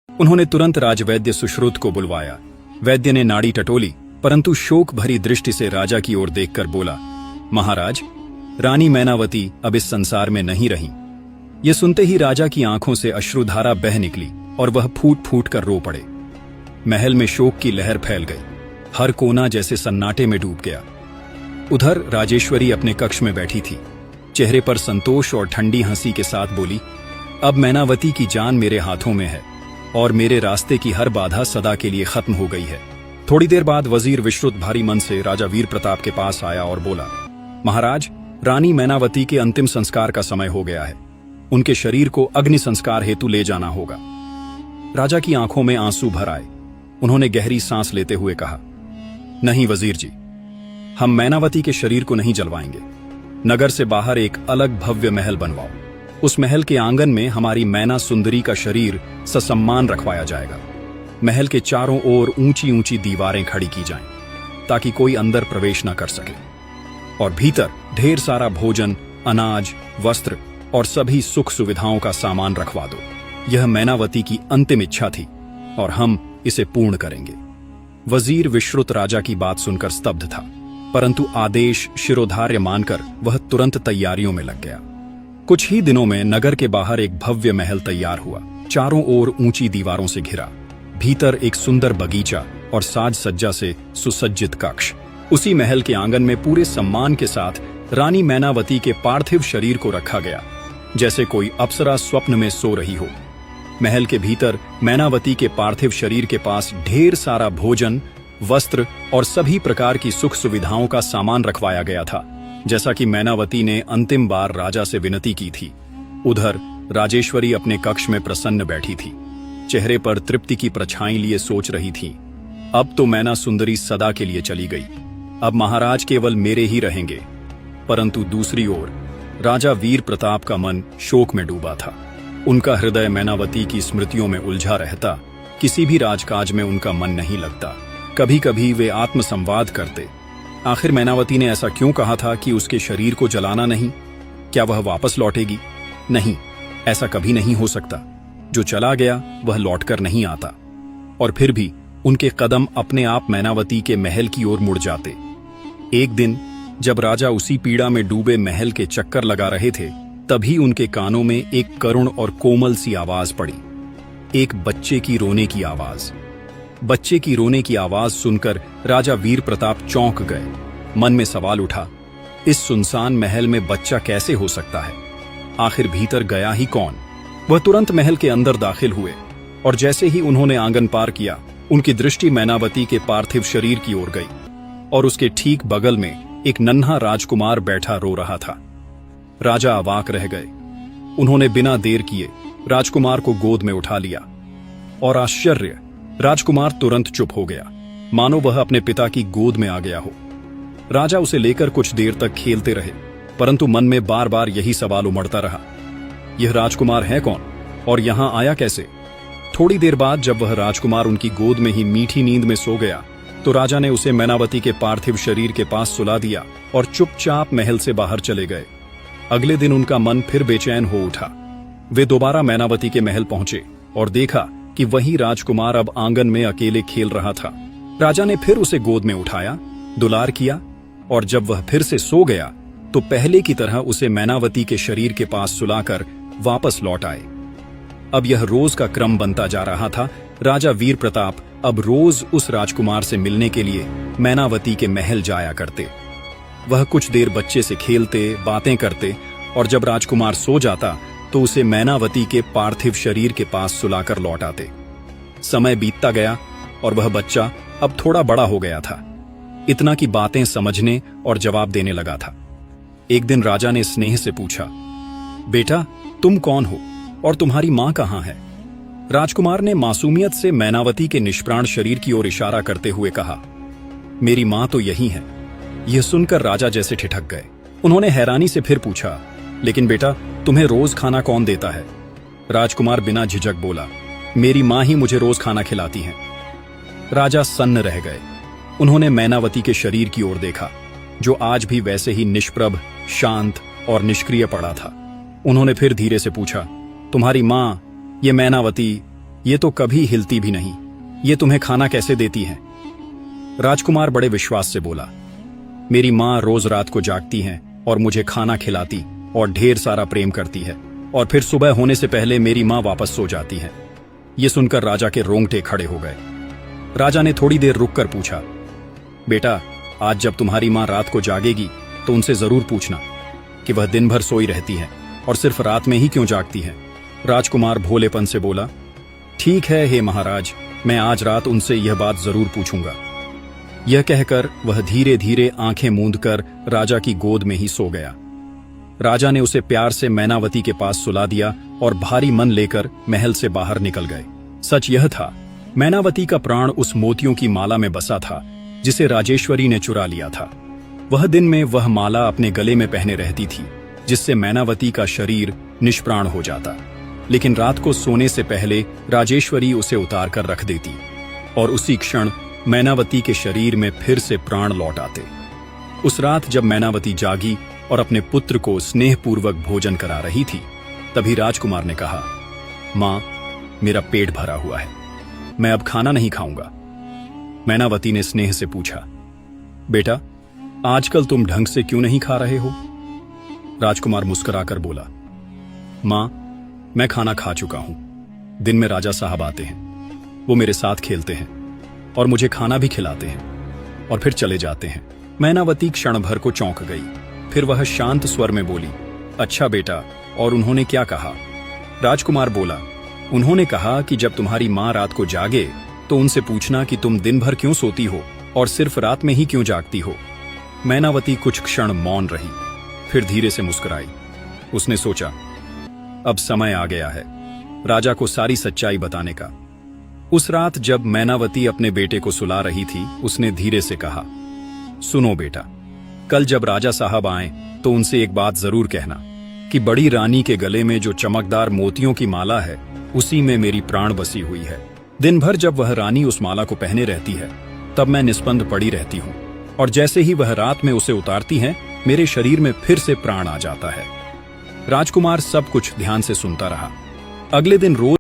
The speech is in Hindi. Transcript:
उन्होंने तुरंत राजवैद्य सुश्रुत को बुलवाया। वैद्य ने नाड़ी टटोली, परंतु शोक भरी दृष्टि से राजा की ओर देखकर बोला, महाराज, रानी मैनावती अब इस संसार में नहीं रही। ये सुनते ही राजा की आंखों से अश्रुधारा बह निकली और वह फूट फूट कर रो पड़े। महल में शोक की लहर फैल गई, हर कोना जैसे सन्नाटे में डूब गया। उधर राजेश्वरी अपने कक्ष में बैठी थी, चेहरे पर संतोष और ठंडी हंसी के साथ बोली, अब मैनावती की जान मेरे हाथों में है और मेरे रास्ते की हर बाधा सदा के लिए खत्म हो गई है। थोड़ी देर बाद वजीर विश्रुत भारी मन से राजा वीर प्रताप के पास आया और बोला, महाराज, रानी मैनावती के अंतिम संस्कार का समय हो गया है। उनके शरीर को अग्नि संस्कार हेतु ले जाना होगा। राजा की आंखों में आंसू भर आए। उन्होंने गहरी सांस लेते हुए कहा, नहीं वजीर जी, हम मैनावती के शरीर को नहीं जलवाएंगे। नगर से बाहर एक अलग भव्य महल बनवाओ। उस महल के आंगन में हमारी मैना सुंदरी का शरीर ससम्मान रखवाया जाएगा। महल के चारों ओर ऊंची ऊंची दीवारें खड़ी की जाएं, ताकि कोई अंदर प्रवेश न कर सके, और भीतर ढेर सारा भोजन, अनाज, वस्त्र और सभी सुख सुविधाओं का सामान रखवा दो। यह मैनावती की अंतिम इच्छा थी और हम इसे पूर्ण करेंगे। वजीर विश्रुत राजा की बात सुनकर स्तब्ध था, परंतु आदेश शिरोधार्य मानकर वह तुरंत तैयारियों में लग गया। कुछ ही दिनों में नगर के बाहर एक भव्य महल तैयार हुआ, चारों ओर ऊंची दीवारों से घिरा। भीतर एक सुंदर बगीचा और साज सज्जा से सुसज्जित कक्ष। उसी महल के आंगन में पूरे सम्मान के साथ रानी मैनावती के पार्थिव शरीर को रखा गया, जैसे कोई अप्सरा स्वप्न में सो रही हो। महल के भीतर मैनावती के पार्थिव शरीर के पास ढेर सारा भोजन, वस्त्र और सभी प्रकार की सुख सुविधाओं का सामान रखवाया गया था, जैसा कि मैनावती ने अंतिम बार राजा से विनती की थी। उधर राजेश्वरी अपने कक्ष में प्रसन्न बैठी थी, चेहरे पर तृप्ति की परछाई लिए सोच रही थी, अब तो मैना सुंदरी सदा के लिए चली गई, अब महाराज केवल मेरे ही रहेंगे। परंतु दूसरी ओर राजा वीर प्रताप का मन शोक में डूबा था। उनका हृदय मैनावती की स्मृतियों में उलझा रहता, किसी भी राजकाज में उनका मन नहीं लगता। कभी कभी वे आत्मसंवाद करते, आखिर मैनावती ने ऐसा क्यों कहा था कि उसके शरीर को जलाना नहीं? क्या वह वापस लौटेगी? नहीं, ऐसा कभी नहीं हो सकता। जो चला गया वह लौटकर नहीं आता। और फिर भी उनके कदम अपने आप मैनावती के महल की ओर मुड़ जाते। एक दिन जब राजा उसी पीड़ा में डूबे महल के चक्कर लगा रहे थे, तभी उनके कानों में एक करुण और कोमल सी आवाज पड़ी, एक बच्चे की रोने की आवाज। बच्चे की रोने की आवाज सुनकर राजा वीर प्रताप चौंक गए। मन में सवाल उठा, इस सुनसान महल में बच्चा कैसे हो सकता है? आखिर भीतर गया ही कौन? वह तुरंत महल के अंदर दाखिल हुए और जैसे ही उन्होंने आंगन पार किया, उनकी दृष्टि मैनावती के पार्थिव शरीर की ओर गई और उसके ठीक बगल में एक नन्हा राजकुमार बैठा रो रहा था। राजा अवाक रह गए। उन्होंने बिना देर किए राजकुमार को गोद में उठा लिया और आश्चर्य, राजकुमार तुरंत चुप हो गया, मानो वह अपने पिता की गोद में आ गया हो। राजा उसे लेकर कुछ देर तक खेलते रहे, परंतु मन में बार बार यही सवाल उमड़ता रहा, यह राजकुमार है कौन और यहां आया कैसे? थोड़ी देर बाद जब वह राजकुमार उनकी गोद में ही मीठी नींद में सो गया, तो राजा ने उसे मैनावती के पार्थिव शरीर के पास सुला दिया और चुपचाप महल से बाहर चले गए। अगले दिन उनका मन फिर बेचैन हो उठा। वे दोबारा मैनावती के महल पहुंचे और देखा कि वही राजकुमार अब आंगन में अकेले खेल रहा था। राजा ने फिर उसे गोद में उठाया, दुलार किया और जब वह फिर से सो गया तो पहले की तरह उसे मैनावती के शरीर के पास सुलाकर वापस लौट आए। अब यह रोज का क्रम बनता जा रहा था। राजा वीर प्रताप अब रोज उस राजकुमार से मिलने के लिए मैनावती के महल जाया करते। वह कुछ देर बच्चे से खेलते, बातें करते और जब राजकुमार सो जाता तो उसे मैनावती के पार्थिव शरीर के पास सुलाकर लौट आते। समय बीतता गया और वह बच्चा अब थोड़ा बड़ा हो गया था, इतना कि बातें समझने और जवाब देने लगा था। एक दिन राजा ने स्नेह से पूछा, बेटा, तुम कौन हो और तुम्हारी मां कहां है? राजकुमार ने मासूमियत से मैनावती के निष्प्राण शरीर की ओर इशारा करते हुए कहा, मेरी मां तो यही है। यह सुनकर राजा जैसे ठिठक गए। उन्होंने हैरानी से फिर पूछा, लेकिन बेटा, तुम्हें रोज खाना कौन देता है? राजकुमार बिना झिझक बोला, मेरी मां ही मुझे रोज खाना खिलाती हैं। राजा सन्न रह गए। उन्होंने मैनावती के शरीर की ओर देखा, जो आज भी वैसे ही निष्प्रभ, शांत और निष्क्रिय पड़ा था। उन्होंने फिर धीरे से पूछा, तुम्हारी मां, ये मैनावती, ये तो कभी हिलती भी नहीं, ये तुम्हें खाना कैसे देती है? राजकुमार बड़े विश्वास से बोला, मेरी माँ रोज रात को जागती हैं और मुझे खाना खिलाती और ढेर सारा प्रेम करती है, और फिर सुबह होने से पहले मेरी माँ वापस सो जाती है। ये सुनकर राजा के रोंगटे खड़े हो गए। राजा ने थोड़ी देर रुककर पूछा, बेटा, आज जब तुम्हारी माँ रात को जागेगी तो उनसे जरूर पूछना कि वह दिन भर सोई रहती है और सिर्फ रात में ही क्यों जागती है। राजकुमार भोलेपन से बोला, ठीक है हे महाराज, मैं आज रात उनसे यह बात जरूर पूछूंगा। यह कहकर वह धीरे धीरे आंखें मूंदकर राजा की गोद में ही सो गया। राजा ने उसे प्यार से मैनावती के पास सुला दिया और भारी मन लेकर महल से बाहर निकल गए। सच यह था, मैनावती का प्राण उस मोतियों की माला में बसा था जिसे राजेश्वरी ने चुरा लिया था। वह दिन में वह माला अपने गले में पहने रहती थी, जिससे मैनावती का शरीर निष्प्राण हो जाता, लेकिन रात को सोने से पहले राजेश्वरी उसे उतार कर रख देती और उसी क्षण मैनावती के शरीर में फिर से प्राण लौट आते। उस रात जब मैनावती जागी और अपने पुत्र को स्नेहपूर्वक भोजन करा रही थी, तभी राजकुमार ने कहा, मां, मेरा पेट भरा हुआ है, मैं अब खाना नहीं खाऊंगा। मैनावती ने स्नेह से पूछा, बेटा, आजकल तुम ढंग से क्यों नहीं खा रहे हो? राजकुमार मुस्कुराकर बोला, मां, मैं खाना खा चुका हूं। दिन में राजा साहब आते हैं, वो मेरे साथ खेलते हैं और मुझे खाना भी खिलाते हैं और फिर चले जाते हैं। मैनावती क्षण भर को चौंक गई, फिर वह शांत स्वर में बोली, अच्छा बेटा, और उन्होंने क्या कहा? राजकुमार बोला, उन्होंने कहा कि जब तुम्हारी माँ रात को जागे तो उनसे पूछना कि तुम दिन भर क्यों सोती हो और सिर्फ रात में ही क्यों जागती हो। मैनावती कुछ क्षण मौन रही, फिर धीरे से मुस्कुराई। उसने सोचा, अब समय आ गया है राजा को सारी सच्चाई बताने का। उस रात जब मैनावती अपने बेटे को सुला रही थी, उसने धीरे से कहा, सुनो बेटा, कल जब राजा साहब आए तो उनसे एक बात जरूर कहना कि बड़ी रानी के गले में जो चमकदार मोतियों की माला है, उसी में मेरी प्राण बसी हुई है। दिन भर जब वह रानी उस माला को पहने रहती है, तब मैं निस्पंद पड़ी रहती हूँ, और जैसे ही वह रात में उसे उतारती हैं, मेरे शरीर में फिर से प्राण आ जाता है। राजकुमार सब कुछ ध्यान से सुनता रहा। अगले दिन रोज